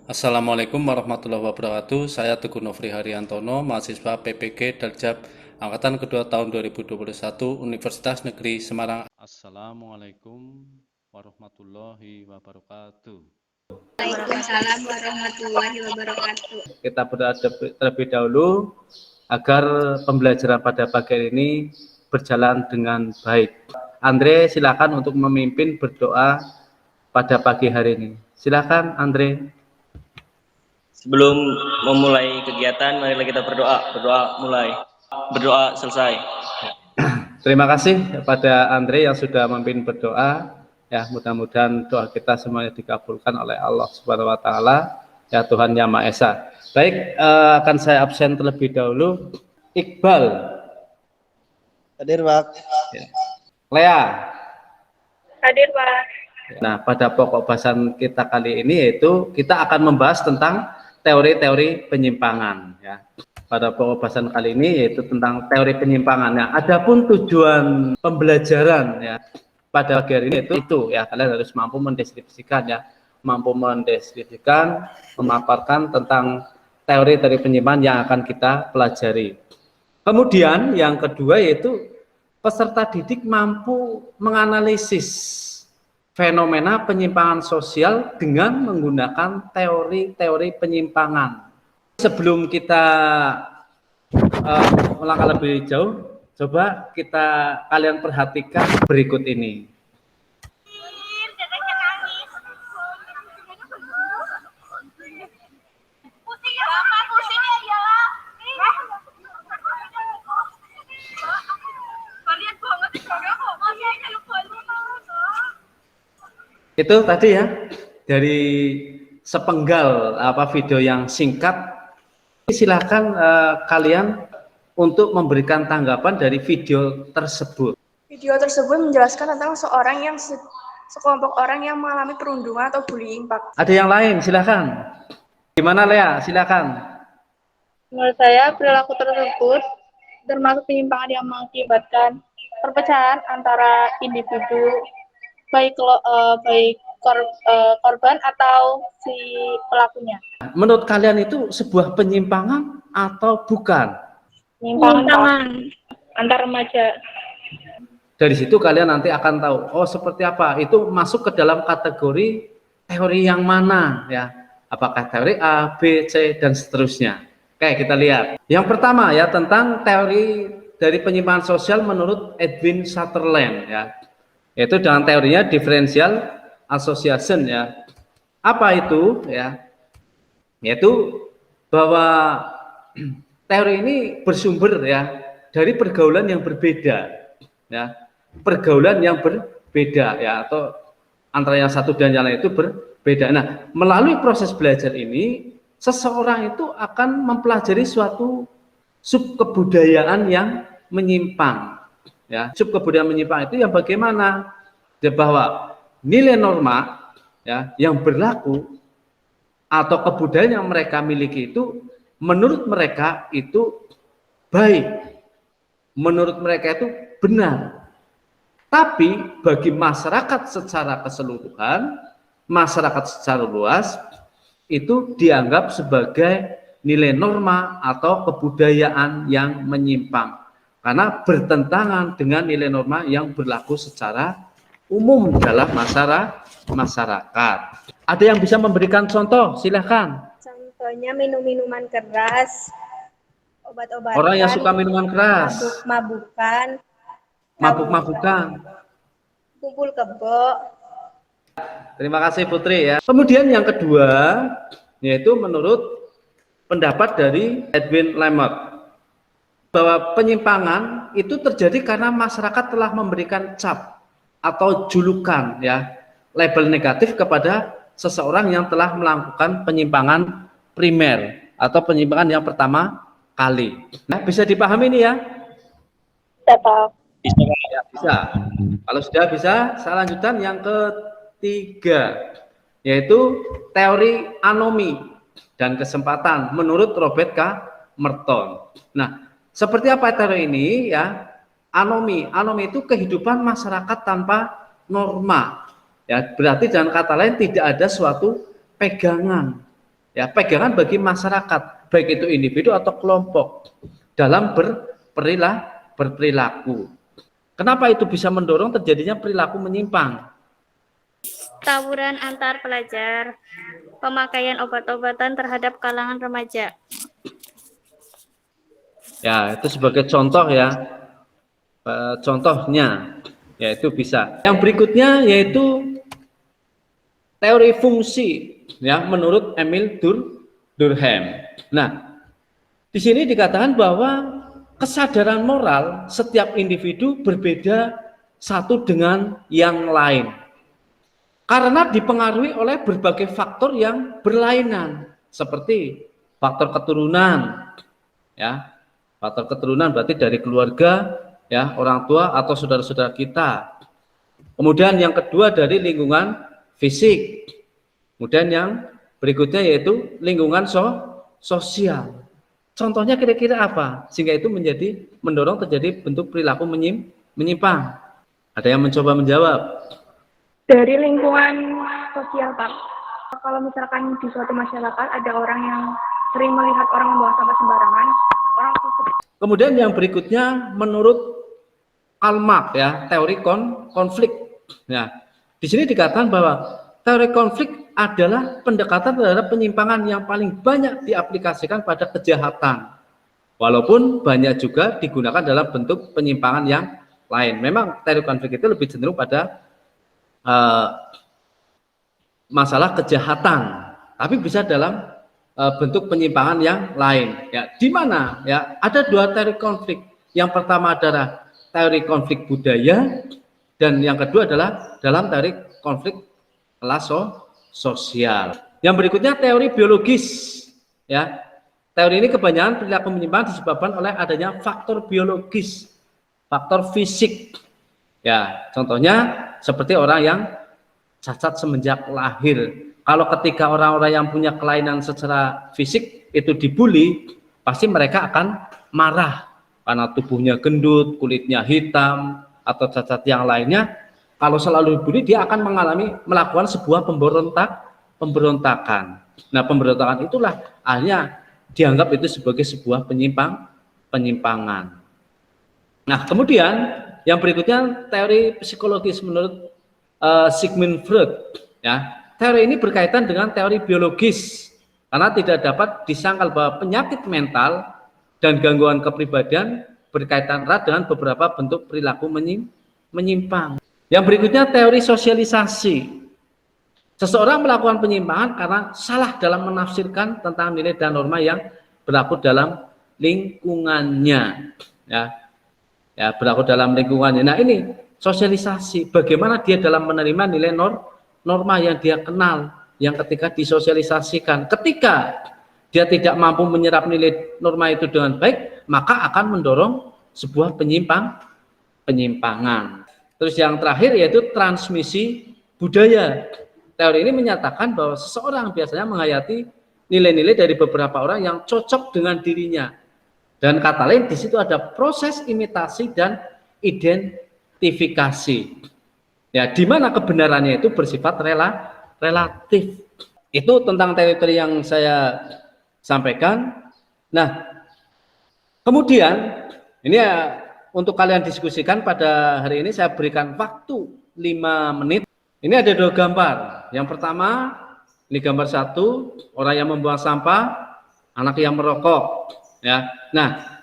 Assalamualaikum warahmatullahi wabarakatuh. Saya Teguh Nofri Haryantono, mahasiswa PPG Darjab Angkatan Kedua tahun 2021 Universitas Negeri Semarang. Assalamualaikum warahmatullahi wabarakatuh. Waalaikumsalam warahmatullahi wabarakatuh. Kita berdoa terlebih dahulu agar pembelajaran pada pagi hari ini berjalan dengan baik. Andre, silakan untuk memimpin berdoa pada pagi hari ini. Silakan, Andre. Sebelum memulai kegiatan, marilah kita berdoa. Berdoa mulai. Berdoa selesai. Terima kasih kepada Andre yang sudah memimpin berdoa. Ya, mudah-mudahan doa kita semuanya dikabulkan oleh Allah Subhanahu wa taala, ya Tuhan Yang Maha Esa. Baik, akan saya absen terlebih dahulu. Iqbal. Hadir, Pak. Ya. Lea. Hadir, Pak. Nah, pada pokok bahasan kita kali ini yaitu kita akan membahas tentang teori-teori penyimpangan. Ya. Pada pokok bahasan kali ini yaitu tentang teori penyimpangan. Nah, adapun tujuan pembelajaran ya pada pagi hari ini itu ya kalian harus mampu mendeskripsikan ya, memaparkan tentang teori-teori penyimpangan yang akan kita pelajari. Kemudian yang kedua yaitu peserta didik mampu menganalisis fenomena penyimpangan sosial dengan menggunakan teori-teori penyimpangan. Sebelum kita melangkah lebih jauh, coba kalian perhatikan berikut ini. Itu tadi ya dari sepenggal video yang singkat. Silakan kalian untuk memberikan tanggapan dari video tersebut. Video tersebut menjelaskan tentang sekelompok orang yang mengalami perundungan atau bullying, Pak. Ada yang lain, silakan. Gimana Lea? Silakan. Menurut saya perilaku tersebut termasuk penyimpangan yang mengakibatkan perpecahan antara individu, baik korban atau si pelakunya. Menurut kalian itu sebuah penyimpangan atau bukan? Penyimpangan antar remaja. Dari situ kalian nanti akan tahu, oh seperti apa, itu masuk ke dalam kategori teori yang mana ya. Apakah teori A, B, C, dan seterusnya. Oke, kita lihat. Yang pertama ya tentang teori dari penyimpangan sosial menurut Edwin Sutherland ya. Yaitu dengan teorinya differential association ya. Apa itu ya? Yaitu bahwa teori ini bersumber ya dari pergaulan yang berbeda ya. Pergaulan yang berbeda ya, atau antara yang satu dan yang lain itu berbeda. Nah, melalui proses belajar ini seseorang itu akan mempelajari suatu subkebudayaan yang menyimpang. Ya, subkebudayaan menyimpang itu yang bagaimana? Ya, bahwa nilai norma ya yang berlaku atau kebudayaan yang mereka miliki itu menurut mereka itu baik, menurut mereka itu benar. Tapi bagi masyarakat secara keseluruhan, masyarakat secara luas itu dianggap sebagai nilai norma atau kebudayaan yang menyimpang. Karena bertentangan dengan nilai norma yang berlaku secara umum dalam masyarakat. Ada yang bisa memberikan contoh? Silahkan. Contohnya minum-minuman keras, obat-obatan. Orang yang suka minuman keras. Mabuk-mabukan. Mabuk-mabukan. Kumpul kebo. Terima kasih Putri ya. Kemudian yang kedua, yaitu menurut pendapat dari Edwin Lemert, bahwa penyimpangan itu terjadi karena masyarakat telah memberikan cap atau julukan ya, label negatif kepada seseorang yang telah melakukan penyimpangan primer atau penyimpangan yang pertama kali. Nah, bisa dipahami ini ya? Ya, bisa. Kalau sudah bisa, saya lanjutkan yang ketiga, yaitu teori anomi dan kesempatan menurut Robert K. Merton. Nah, seperti apa teori ini ya? Anomi itu kehidupan masyarakat tanpa norma. Ya, berarti dengan kata lain tidak ada suatu pegangan ya pegangan bagi masyarakat, baik itu individu atau kelompok dalam berperilaku. Kenapa itu bisa mendorong terjadinya perilaku menyimpang? Tawuran antar pelajar, pemakaian obat-obatan terhadap kalangan remaja. Ya, itu sebagai contoh ya. Contohnya yaitu bisa. Yang berikutnya yaitu teori fungsi ya menurut Emil Durkheim. Nah, di sini dikatakan bahwa kesadaran moral setiap individu berbeda satu dengan yang lain. Karena dipengaruhi oleh berbagai faktor yang berlainan, seperti faktor keturunan, ya, faktor keturunan berarti dari keluarga, ya, orang tua atau saudara-saudara kita. Kemudian yang kedua dari lingkungan fisik. Kemudian yang berikutnya yaitu lingkungan sosial. Contohnya kira-kira apa? Sehingga itu mendorong terjadi bentuk perilaku menyimpang. Ada yang mencoba menjawab? Dari lingkungan sosial, Pak. Kalau misalkan di suatu masyarakat ada orang yang sering melihat orang membuang sampah sembarangan, orang tersebut. Kemudian yang berikutnya menurut Karl Marx ya, teori konflik. Nah, di sini dikatakan bahwa teori konflik adalah pendekatan terhadap penyimpangan yang paling banyak diaplikasikan pada kejahatan. Walaupun banyak juga digunakan dalam bentuk penyimpangan yang lain. Memang teori konflik itu lebih cenderung pada masalah kejahatan, tapi bisa dalam bentuk penyimpangan yang lain. Ya, di mana ya ada dua teori konflik. Yang pertama adalah teori konflik budaya, dan yang kedua adalah dalam teori konflik kelas sosial. Yang berikutnya teori biologis. Ya, teori ini kebanyakan perilaku menyimpang disebabkan oleh adanya faktor biologis, faktor fisik. Ya, contohnya seperti orang yang cacat semenjak lahir. Kalau ketika orang-orang yang punya kelainan secara fisik itu dibully, pasti mereka akan marah karena tubuhnya gendut, kulitnya hitam, atau cacat yang lainnya. Kalau selalu dibully, dia akan melakukan sebuah pemberontakan. Nah, pemberontakan itulah akhirnya dianggap itu sebagai sebuah penyimpangan. Nah, kemudian yang berikutnya teori psikologis menurut Sigmund Freud. Ya, teori ini berkaitan dengan teori biologis karena tidak dapat disangkal bahwa penyakit mental dan gangguan kepribadian berkaitan erat dengan beberapa bentuk perilaku menyimpang. Yang berikutnya teori sosialisasi. Seseorang melakukan penyimpangan karena salah dalam menafsirkan tentang nilai dan norma yang berlaku dalam lingkungannya. Ya, berlaku dalam lingkungannya. Nah, ini sosialisasi, bagaimana dia dalam menerima nilai norma yang dia kenal, yang ketika disosialisasikan, ketika dia tidak mampu menyerap nilai norma itu dengan baik, maka akan mendorong sebuah penyimpangan. Terus yang terakhir yaitu transmisi budaya. Teori ini menyatakan bahwa seseorang biasanya menghayati nilai-nilai dari beberapa orang yang cocok dengan dirinya. Dan kata lain di situ ada proses imitasi dan identifikasi. Ya, di mana kebenarannya itu bersifat relatif. Itu tentang teori yang saya sampaikan. Nah, kemudian ini ya untuk kalian diskusikan pada hari ini saya berikan waktu 5 menit. Ini ada 2 gambar. Yang pertama, ini gambar 1, orang yang membuang sampah, anak yang merokok. Ya, nah,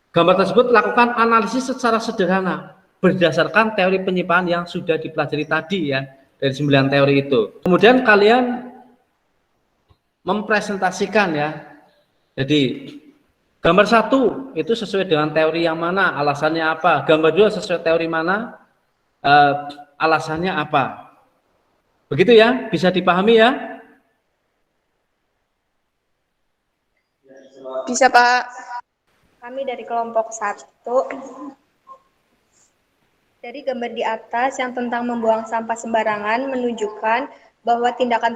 gambar tersebut lakukan analisis secara sederhana berdasarkan teori penyimpangan yang sudah dipelajari tadi ya, dari 9 teori itu. Kemudian kalian mempresentasikan ya. Jadi gambar 1 itu sesuai dengan teori yang mana, alasannya apa. Gambar 2 sesuai teori mana, alasannya apa. Begitu ya, bisa dipahami ya? Bisa, Pak. Kami dari kelompok 1. Dari gambar di atas yang tentang membuang sampah sembarangan menunjukkan bahwa tindakan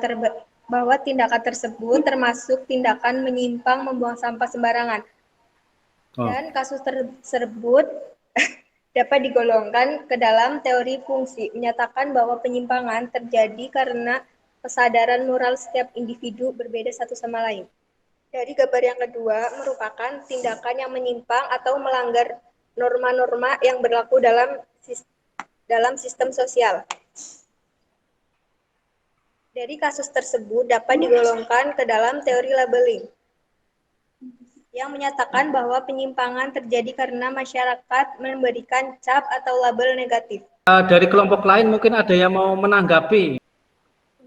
tersebut termasuk tindakan menyimpang membuang sampah sembarangan. Dan kasus tersebut dapat digolongkan ke dalam teori fungsi, menyatakan bahwa penyimpangan terjadi karena kesadaran moral setiap individu berbeda satu sama lain. Dari gambar yang kedua merupakan tindakan yang menyimpang atau melanggar norma-norma yang berlaku dalam sistem sosial. Dari kasus tersebut dapat digolongkan ke dalam teori labeling yang menyatakan bahwa penyimpangan terjadi karena masyarakat memberikan cap atau label negatif. Dari kelompok lain mungkin ada yang mau menanggapi.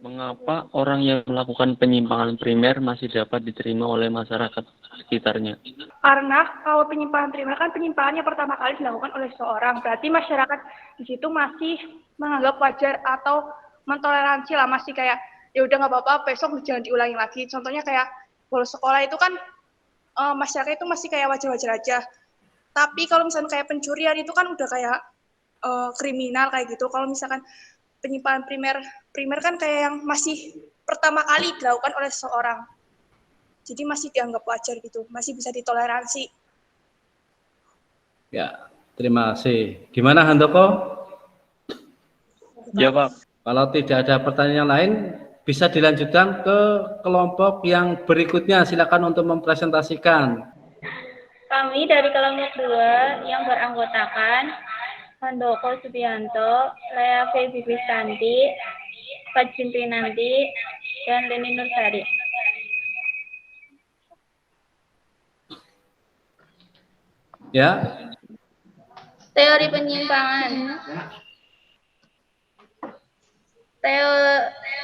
Mengapa orang yang melakukan penyimpangan primer masih dapat diterima oleh masyarakat sekitarnya? Karena kalau penyimpangan primer kan penyimpangannya pertama kali dilakukan oleh seorang, berarti masyarakat di situ masih menganggap wajar atau mentoleransi lah, masih kayak ya udah nggak apa-apa, besok jangan diulangi lagi. Contohnya kayak bolos sekolah itu kan masyarakat itu masih kayak wajar-wajar aja. Tapi kalau misalnya kayak pencurian itu kan udah kayak kriminal kayak gitu. Kalau misalkan penyimpangan primer kan kayak yang masih pertama kali dilakukan oleh seseorang. Jadi masih dianggap wajar gitu, masih bisa ditoleransi. Ya, terima kasih. Gimana Handoko? Ya Pak. Kalau tidak ada pertanyaan lain, bisa dilanjutkan ke kelompok yang berikutnya. Silakan untuk mempresentasikan. Kami dari kelompok 2 yang beranggotakan Handoko Subianto, Lea Febi Kristanti, Fajrin Rinanti, dan Leni Nursari. Ya, Teori penyimpangan.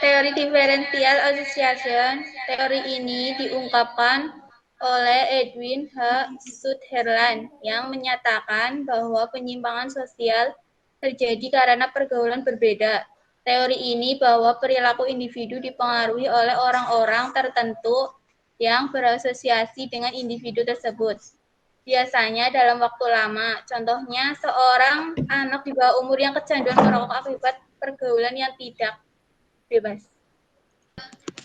Teori differential association. Teori ini diungkapkan oleh Edwin H. Sutherland yang menyatakan bahwa penyimpangan sosial terjadi karena pergaulan berbeda. Teori ini bahwa perilaku individu dipengaruhi oleh orang-orang tertentu yang berasosiasi dengan individu tersebut. Biasanya dalam waktu lama, contohnya seorang anak di bawah umur yang kecanduan merokok akibat pergaulan yang tidak bebas.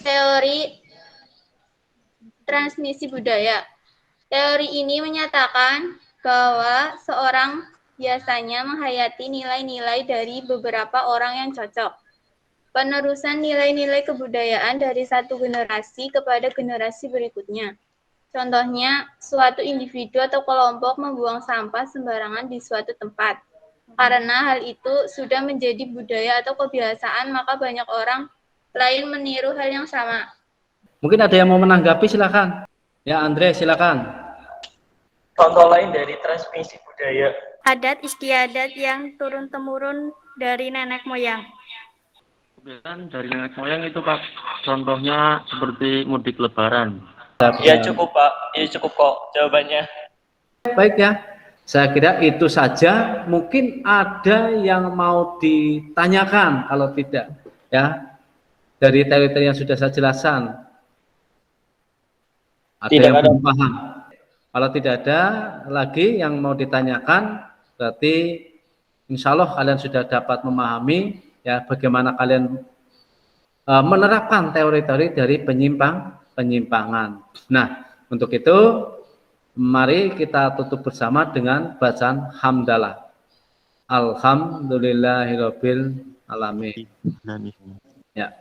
Teori transmisi budaya. Teori ini menyatakan bahwa seorang biasanya menghayati nilai-nilai dari beberapa orang yang cocok. Penerusan nilai-nilai kebudayaan dari satu generasi kepada generasi berikutnya. Contohnya, suatu individu atau kelompok membuang sampah sembarangan di suatu tempat. Karena hal itu sudah menjadi budaya atau kebiasaan, maka banyak orang lain meniru hal yang sama. mungkin ada yang mau menanggapi, silakan. Ya, Andre, silakan. Contoh lain dari transmisi budaya. Adat istiadat yang turun-temurun dari nenek moyang. Kebiasaan dari nenek moyang itu Pak, contohnya seperti mudik lebaran. Ya cukup Pak, ya cukup kok jawabannya. Baik ya, saya kira itu saja. Mungkin ada yang mau ditanyakan, kalau tidak ya, dari teori-teori yang sudah saya jelaskan. Ada Tidak yang ada. belum paham. Kalau tidak ada lagi yang mau ditanyakan, berarti insya Allah kalian sudah dapat memahami ya bagaimana kalian menerapkan teori-teori dari penyimpangan. Nah, untuk itu mari kita tutup bersama dengan bacaan hamdalah. Alhamdulillahirabbil alamin. Ya.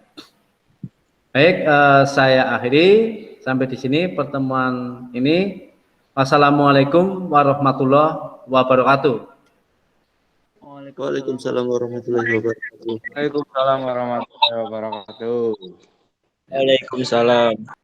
Baik, saya akhiri sampai di sini pertemuan ini. Wassalamualaikum warahmatullahi wabarakatuh. Waalaikumsalam warahmatullahi wabarakatuh. Waalaikumsalam warahmatullahi wabarakatuh. Waalaikumsalam.